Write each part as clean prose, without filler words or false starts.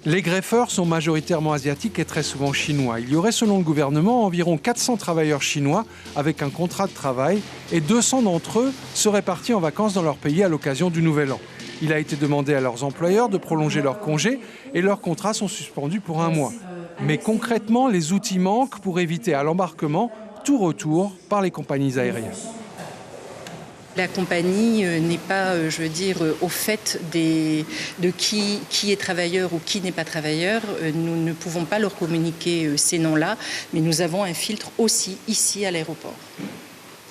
Les greffeurs sont majoritairement asiatiques et très souvent chinois. Il y aurait, selon le gouvernement, environ 400 travailleurs chinois avec un contrat de travail et 200 d'entre eux seraient partis en vacances dans leur pays à l'occasion du Nouvel An. Il a été demandé à leurs employeurs de prolonger leurs congés et leurs contrats sont suspendus pour 1 mois. Mais concrètement, les outils manquent pour éviter à l'embarquement tout retour par les compagnies aériennes. La compagnie n'est pas, au fait de qui est travailleur ou qui n'est pas travailleur. Nous ne pouvons pas leur communiquer ces noms-là, mais nous avons un filtre aussi ici à l'aéroport.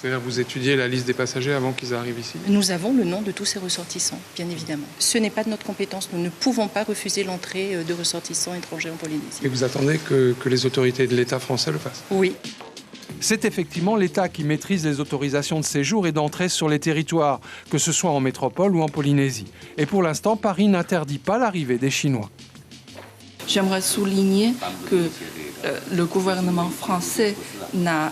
C'est-à-dire que vous étudiez la liste des passagers avant qu'ils arrivent ici? Nous avons le nom de tous ces ressortissants, bien évidemment. Ce n'est pas de notre compétence. Nous ne pouvons pas refuser l'entrée de ressortissants étrangers en Polynésie. Et vous attendez que les autorités de l'État français le fassent? Oui. C'est effectivement l'État qui maîtrise les autorisations de séjour et d'entrée sur les territoires, que ce soit en métropole ou en Polynésie. Et pour l'instant, Paris n'interdit pas l'arrivée des Chinois. J'aimerais souligner que le gouvernement français n'a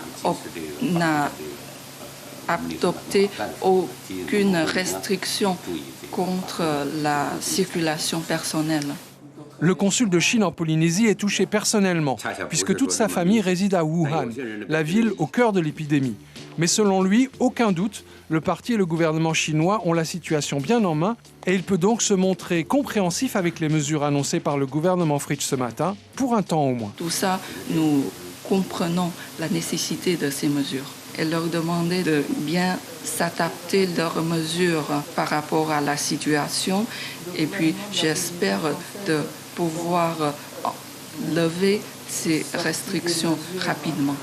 adopté aucune restriction contre la circulation personnelle. Le consul de Chine en Polynésie est touché personnellement, puisque toute sa famille réside à Wuhan, la ville au cœur de l'épidémie. Mais selon lui, aucun doute, le parti et le gouvernement chinois ont la situation bien en main et il peut donc se montrer compréhensif avec les mesures annoncées par le gouvernement Fritsch ce matin, pour un temps au moins. Tout ça, nous comprenons la nécessité de ces mesures et leur demander de bien s'adapter leurs mesures par rapport à la situation. Et puis, j'espère de pouvoir lever ces restrictions rapidement.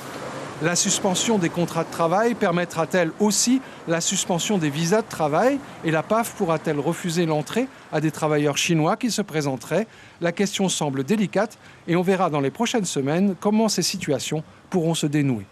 La suspension des contrats de travail permettra-t-elle aussi la suspension des visas de travail et la PAF pourra-t-elle refuser l'entrée à des travailleurs chinois qui se présenteraient? La question semble délicate et on verra dans les prochaines semaines comment ces situations pourront se dénouer.